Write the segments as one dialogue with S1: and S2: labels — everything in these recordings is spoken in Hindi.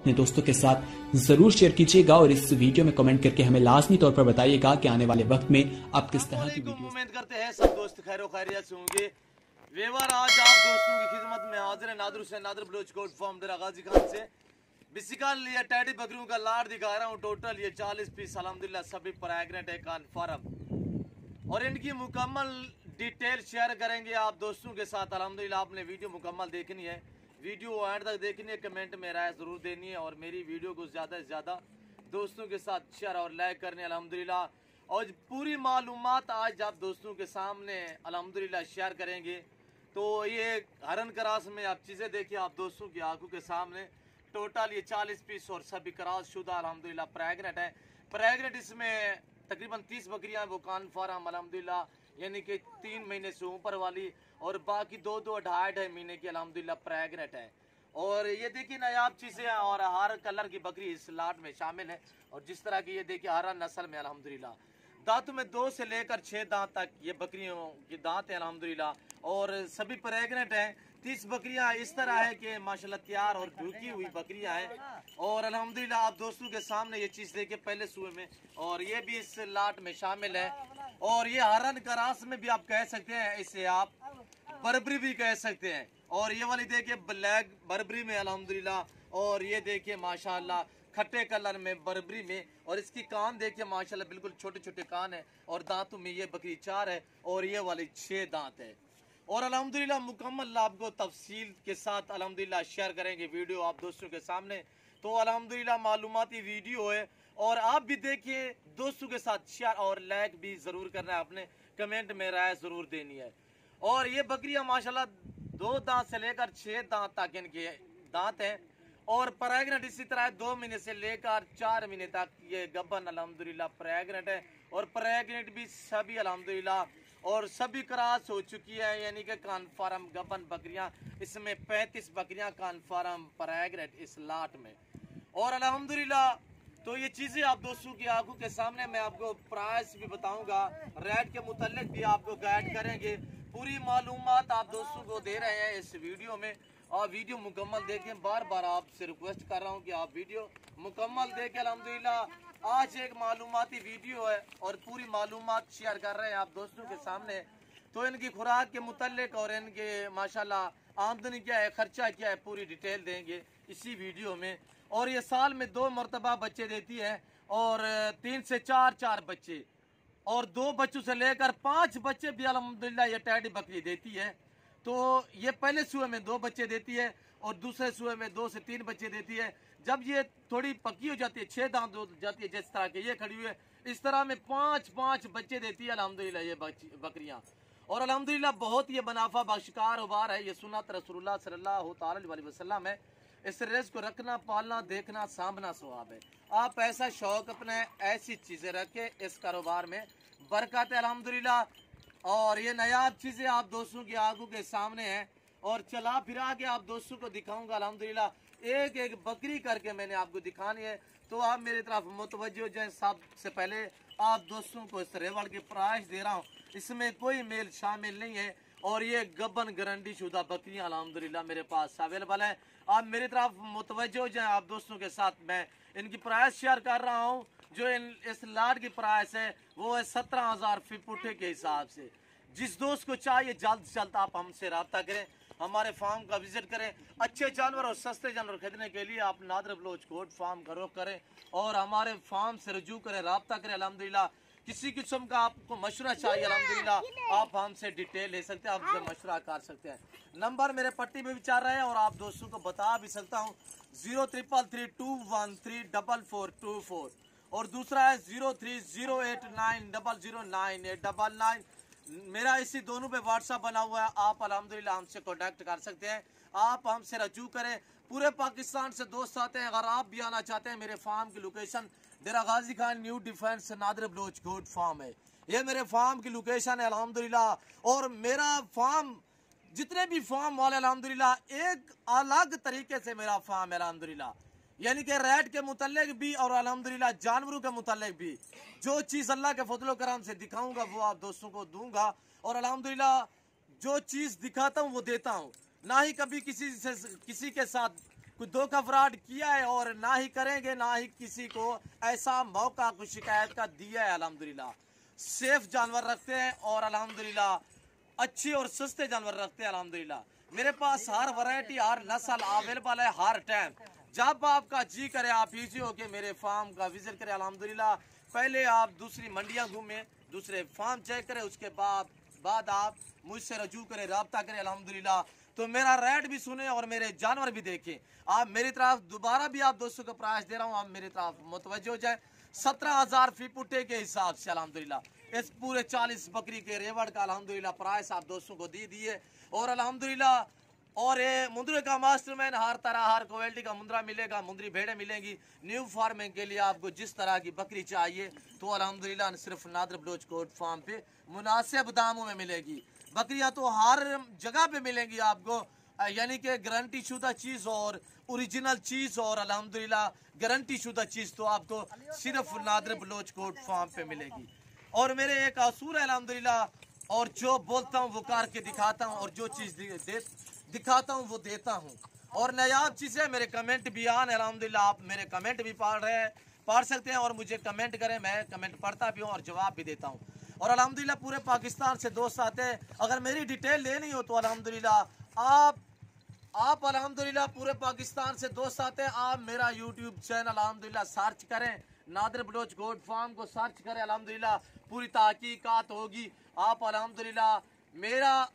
S1: अपने दोस्तों के साथ जरूर शेयर कीजिएगा और इस वीडियो में कमेंट करके हमें लाजमी तौर पर बताइएगा कि आने वाले वक्त में आप किस तरह की वीडियो।
S2: उम्मीद करते हैं सब दोस्त खैरो खैरियत से होंगे। वेवर आज आप दोस्तों की खिदमत में हाजिर है नादर हुसैन नादर बलोच कोट फार्म डेरा गाजी खान से। बेसिकली ये टैडी बकरियों का लाड दिखा रहा हूँ। टोटल ये 40 पीस अल्हम्दुलिल्लाह सभी प्रेग्नेंट है कन्फर्म और इनकी मुकम्मल डिटेल शेयर करेंगे आप दोस्तों के साथ। अल्हम्दुलिल्लाह आपने वीडियो मुकम्मल देखनी है, वीडियो एंड तक देखनी है, कमेंट में राय ज़रूर देनी है और मेरी वीडियो को ज़्यादा से ज़्यादा दोस्तों के साथ शेयर और लाइक करने। अल्हम्दुलिल्लाह और पूरी मालूमात आज आप दोस्तों के सामने अल्हम्दुलिल्लाह शेयर करेंगे। तो ये हरन क्रास में आप चीज़ें देखिए आप दोस्तों की आंखों के सामने। टोटल ये 40 पीस और सभी क्रॉस शुदा अल्हम्दुलिल्लाह प्रेग्नेंट है। प्रेग्नेंट इसमें तकरीबन 30 बकरियां हैं वो कन्फर्म अल्हम्दुलिल्लाह, यानी कि 3 महीने से ऊपर वाली और बाकी 2-2 2.5 महीने की अल्हम्दुलिल्लाह प्रेग्नेंट है। और ये देखिए नायाब चीज़ें और हर कलर की बकरी इस लाट में शामिल है। और जिस तरह की ये देखिए हर नस्ल में अल्हम्दुलिल्लाह दांतों में 2 से लेकर 6 दांत तक ये बकरियों के दांत हैं अल्हम्दुलिल्लाह और सभी प्रेग्नेंट हैं। 30 बकरियां इस तरह है कि माशाल्लाह तैयार और ढूकी हुई बकरियां हैं। और अल्हम्दुलिल्लाह आप दोस्तों के सामने ये चीज़ देखिए पहले सूए में और ये भी इस लाट में शामिल है। और ये हरन क्रास में भी आप कह सकते हैं, इसे आप बर्बरी भी कह सकते हैं। और ये वाली देखिए ब्लैक बर्बरी में अल्हम्दुलिल्लाह और ये देखिए माशाल्लाह खट्टे कलर में बर्बरी में। और इसकी कान देखिए माशाल्लाह बिल्कुल छोटे छोटे कान है और दांतों में ये बकरी 4 है और ये वाली 6 दांत है। और अल्हम्दुलिल्लाह मुकम्मल आपको तफसील के साथ अल्हम्दुलिल्लाह शेयर करेंगे वीडियो आप दोस्तों के सामने। तो अल्हम्दुलिल्लाह मालूमाती वीडियो है और आप भी देखिए दोस्तों के साथ शेयर और लाइक भी ज़रूर करना है, आपने कमेंट में राय ज़रूर देनी है। और ये बकरियां माशाल्लाह 2 दांत से लेकर 6 दांत तक इनके दांत हैं और प्रेग्नेंट इसी तरह 2 महीने से लेकर 4 महीने तक ये गब्बन अल्हम्दुलिल्लाह प्रेग्नेंट है। और प्रेग्नेंट भी सभी अल्हम्दुलिल्लाह और सभी क्रॉस हो चुकी है, यानी कि कन्फर्म गब्बन बकरियां। इसमें 35 बकरियां कन्फर्म प्रेग्नेंट इस लाट में। और अल्हम्दुलिल्लाह तो ये चीज़ें आप दोस्तों की आंखों के सामने मैं आपको प्राइस भी बताऊंगा, रेट के मुतालिक भी आपको गाइड करेंगे। पूरी मालूमात आप दोस्तों को दे रहे हैं इस वीडियो में और वीडियो मुकम्मल देखें। बार बार आपसे रिक्वेस्ट कर रहा हूं कि आप वीडियो मुकम्मल देखें। अल्हम्दुलिल्लाह आज एक मालूमाती वीडियो है और पूरी मालूमात शेयर कर रहे हैं आप दोस्तों के सामने। तो इनकी खुराक के मुतालिक और इनके माशाल्लाह आमदनी क्या है, खर्चा क्या है, पूरी डिटेल देंगे इसी वीडियो में। और ये साल में 2 मरतबा बच्चे देती है और 3 से 4 बच्चे और 2 बच्चों से लेकर 5 बच्चे भी अल्हम्दुलिल्लाह ये टैडी बकरी देती है। तो ये पहले सुए में 2 बच्चे देती है और दूसरे सुए में 2 से 3 बच्चे देती है। जब ये थोड़ी पक्की हो जाती है, 6 दांत हो जाती है, जिस तरह के ये खड़ी हुई है इस तरह में 5 बच्चे देती है अल्हम्दुलिल्लाह ये बकरियां। और अल्हम्दुलिल्लाह बहुत ये मुनाफा बख्शकार उबार है। ये सुन्नत रसूलुल्लाह सल्लल्लाहु अलैहि वसल्लम है। इस रिज़्क़ को रखना, पालना, देखना, सामना सवाब है। आप ऐसा शौक अपने ऐसी चीज़ें रखें, इस कारोबार में बरकत है अल्हम्दुलिल्लाह। और ये नायाब चीज़ें आप दोस्तों की आंखों के सामने हैं और चला फिरा के आप दोस्तों को दिखाऊंगा अल्हम्दुलिल्लाह। एक एक बकरी करके मैंने आपको दिखानी है। तो आप मेरी तरफ मुतवज्जो हो जाए। सबसे पहले आप दोस्तों को इस रेवड़ की प्राइस दे रहा हूँ, इसमें कोई मेल शामिल नहीं है और ये गब्बन गारंटी शुदा बकरियां अल्हम्दुलिल्लाह मेरे पास अवेलेबल है। आप मेरी तरफ मुतवज्जो हो जाए। आप दोस्तों के साथ मैं इनकी प्राइस शेयर कर रहा हूँ। जो इस लाट की प्राइस है वो है 17,000 फी पुट्ठे के हिसाब से। जिस दोस्त को चाहिए जल्द से जल्द आप हमसे रब्ता करें, हमारे फार्म का विजिट करें। अच्छे जानवर और सस्ते जानवर खरीदने के लिए आप नादर बलोच कोट फार्म का रुख करें और हमारे फार्म से रजू करें, रब्ता करें। अल्हम्दुलिल्लाह किसी किस्म का आपको मशवरा चाहिए अल्हम्दुलिल्लाह आप हमसे डिटेल ले सकते हैं, आपसे मशवरा कर सकते हैं। नंबर मेरे पट्टी में भी चल रहा है और आप दोस्तों को बता भी सकता हूँ 0333213424 और दूसरा है 030890098899। मेरा इसी दोनों पे व्हाट्सअप बना हुआ है। आप अल्हम्दुलिल्लाह हमसे कॉन्टैक्ट कर सकते हैं, आप हमसे रजू करें। पूरे पाकिस्तान से दोस्त आते हैं। अगर आप भी आना चाहते हैं, मेरे फार्म की location Dera Ghazi Khan new defence Nadir Baloch goat farm है। ये मेरे फार्म की लोकेशन है अल्हम्दुलिल्लाह। और मेरा फार्म जितने भी फार्म वाले अल्हम्दुलिल्लाह एक अलग तरीके से मेरा फार्म है अल्हम्दुलिल्लाह, यानी कि रेट के मुतल्लिक भी और अल्हम्दुलिल्लाह जानवरों के मुतल्लिक भी। जो चीज़ अल्लाह के फजल करम से दिखाऊंगा वो आप दोस्तों को दूंगा और अल्हम्दुलिल्लाह जो चीज़ दिखाता हूँ वो देता हूँ। ना ही कभी किसी के साथ कोई धोखा फ्रॉड किया है और ना ही करेंगे, ना ही किसी को ऐसा मौका कोई शिकायत का दिया है। अल्हम्दुलिल्लाह सेफ जानवर रखते हैं और अल्हम्दुलिल्लाह अच्छे और सस्ते जानवर रखते हैं। अल्हम्दुलिल्लाह मेरे पास हर वैरायटी हर नस्ल अवेलेबल है हर टाइम। जब आपका जी करे आप इजी होके मेरे फार्म का विजिट करें। अल्हम्दुलिल्लाह पहले आप दूसरी मंडियां घूमें, दूसरे फार्म चेक करें, उसके बाद आप मुझसे रजू करें, रब्ता करें। अल्हम्दुलिल्लाह तो मेरा रेट भी सुने और मेरे जानवर भी देखें। आप मेरी तरफ दोबारा भी आप दोस्तों को प्राइस दे रहा हूँ, आप मेरी तरफ मुतवज्जो हो जाए। 17,000 फी पुट्टे के हिसाब से अल्हम्दुलिल्लाह इस पूरे 40 बकरी के रेवड़ का अल्हम्दुलिल्लाह प्राइस आप दोस्तों को दे दिए। और अल्हम्दुलिल्लाह और ये मुंद्रे का मास्टरमैन, हर तरह हर क्वालिटी का मुंद्रा मिलेगा, मुंद्री भेड़े मिलेंगी। न्यू फार्मिंग के लिए आपको जिस तरह की बकरी चाहिए तो अल्हम्दुलिल्लाह सिर्फ नादर बलोच कोट फार्म पे मुनासिब दामों में मिलेगी। बकरियां तो हर जगह पे मिलेंगी आपको, यानी कि गारंटी शुदा चीज़ और ओरिजिनल चीज़ और अल्हम्दुलिल्लाह गारंटी शुदा चीज़ तो आपको सिर्फ नादर बलोच कोट फार्म पे मिलेगी। और मेरे एक असूल है अल्हम्दुलिल्लाह, और जो बोलता हूँ वो करके दिखाता हूँ और जो चीज़ दिखाता हूँ वो देता हूँ। और नायाब चीज़ें मेरे कमेंट भी आन अल्हम्दुलिल्लाह, आप मेरे कमेंट भी पढ़ सकते हैं और मुझे कमेंट करें, मैं कमेंट पढ़ता भी हूँ और जवाब भी देता हूँ। और अल्हम्दुलिल्लाह पूरे पाकिस्तान से दोस्त आते हैं, अगर मेरी डिटेल लेनी हो तो अल्हम्दुलिल्लाह आप अल्हम्दुलिल्लाह पूरे पाकिस्तान से दोस्त आते हैं, आप मेरा यूट्यूब चैनल अल्हम्दुलिल्लाह सर्च करें, नादर बलोच गोट फार्म को सर्च करें। अल्हम्दुलिल्लाह पूरी तहकीकात होगी। आप अल्हम्दुलिल्लाह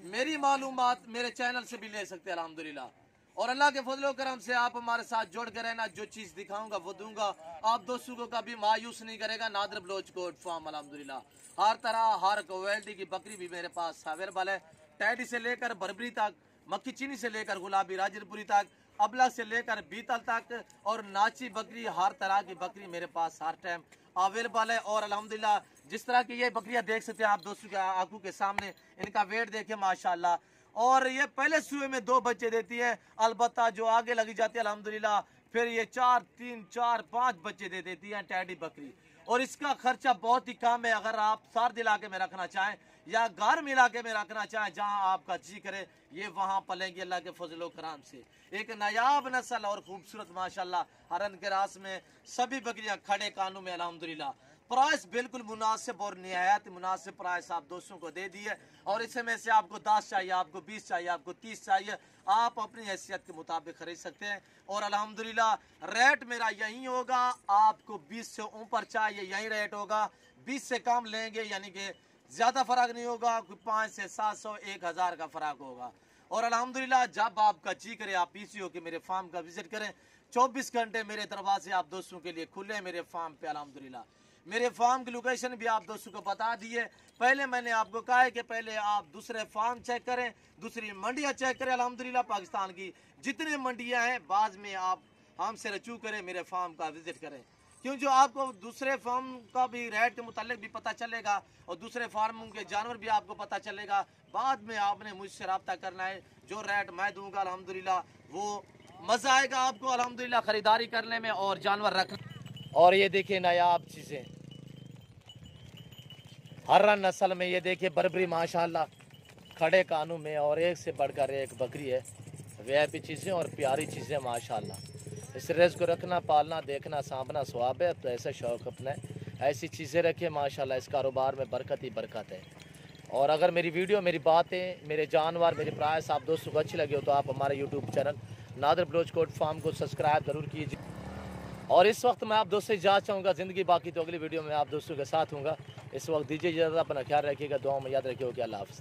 S2: मेरी मालूमात मेरे चैनल से भी ले सकते हैं अल्हम्दुलिल्लाह। और अल्लाह के फजलो करम से आप हमारे साथ जुड़ कर रहना, जो चीज़ दिखाऊंगा वो दूंगा, आप दोस्तों को कभी मायूस नहीं करेगा। नादर बलोच गोट फार्म अल्हम्दुलिल्लाह हर तरह हर क्वालिटी की बकरी भी मेरे पास अवेलेबल है, टैडी से लेकर बरबरी तक, मक्खी चीनी से लेकर गुलाबी राजनपुरी तक, अबला से लेकर बीतल तक और नाची बकरी, हर तरह की बकरी मेरे पास हर टाइम अवेलेबल है। और अल्हम्दुलिल्लाह जिस तरह की ये बकरियां देख सकते हैं आप दोस्तों के आंखों के सामने, इनका वेट देखें माशाल्लाह। और ये पहले सुबह में 2 बच्चे देती है, अलबत्ता जो आगे लगी जाती है अल्हम्दुलिल्लाह फिर ये 3, 4, 5 बच्चे दे देती है टैडी बकरी। और इसका खर्चा बहुत ही कम है। अगर आप सर्द इलाके में रखना चाहें या गर्म इलाके में रखना चाहें, जहां आपका जी करे ये वहां पलेंगे अल्लाह के फजलो कराम से। एक नायाब नस्ल और खूबसूरत माशाल्लाह हरन के रास में सभी बकरियां खड़े कानों में अल्हम्दुलिल्लाह। प्राइस बिल्कुल मुनासिब और निहायत मुनासिब प्राइस आप दोस्तों को दे दिए। और इसमें से आपको 10 चाहिए, आपको 20 चाहिए, आपको 30 चाहिए, आप अपनी हैसियत के मुताबिक खरीद सकते हैं। और अल्हम्दुलिल्लाह रेट मेरा यही होगा, आपको 20 से ऊपर चाहिए यही रेट होगा, 20 से कम लेंगे यानी कि ज़्यादा फ़र्क नहीं होगा, कोई 5 से 700 1000 का फ़र्क होगा। और अल्हम्दुलिल्लाह जब आपका जी करे आप पीसी हो के मेरे फार्म का विजिट करें, 24 घंटे मेरे दरवाजे आप दोस्तों के लिए खुले हैं मेरे फार्म पे अल्हम्दुलिल्लाह। मेरे फार्म की लोकेशन भी आप दोस्तों को बता दिए। पहले मैंने आपको कहा है कि पहले आप दूसरे फार्म चेक करें, दूसरी मंडियां चेक करें। अल्हम्दुलिल्लाह पाकिस्तान की जितनी मंडियां हैं बाद में आप हमसे रजू करें, मेरे फार्म का विजिट करें, क्यों जो आपको दूसरे फार्म का भी रेट के मुतालिक भी पता चलेगा और दूसरे फार्मों के जानवर भी आपको पता चलेगा। बाद में आपने मुझसे रब्ता करना है, जो रेट मैं दूंगा अल्हम्दुलिल्लाह वो मज़ा आएगा आपको अल्हम्दुलिल्लाह ख़रीदारी करने में और जानवर रखने। और ये देखिए नायाब चीज़ें हर नस्ल में, ये देखिए बरबरी माशाल्लाह खड़े कानों में और एक से बढ़कर एक बकरी है। वीआईपी चीज़ें और प्यारी चीज़ें माशाल्लाह। इस रेस को रखना पालना देखना सांभना स्वाब है, तो ऐसा शौक़ अपना ऐसी चीज़ें रखें माशाल्लाह। इस कारोबार में बरकत ही बरकत है। और अगर मेरी वीडियो मेरी बातें मेरे जानवर मेरी प्राइस आप दोस्तों को अच्छी लगी हो तो आप हमारे YouTube channel Nadir Baloch coat farm को सब्सक्राइब ज़रूर कीजिए। और इस वक्त मैं आप दोस्तों से इजाज़त चाहूँगा, ज़िंदगी बाकी तो अगली वीडियो में आप दोस्तों के साथ हूँगा। इस वक्त दीजिए इजाज़त, अपना ख्याल रखिएगा, दुआ में याद रखिएगा। अल्लाह हाफ़िज़।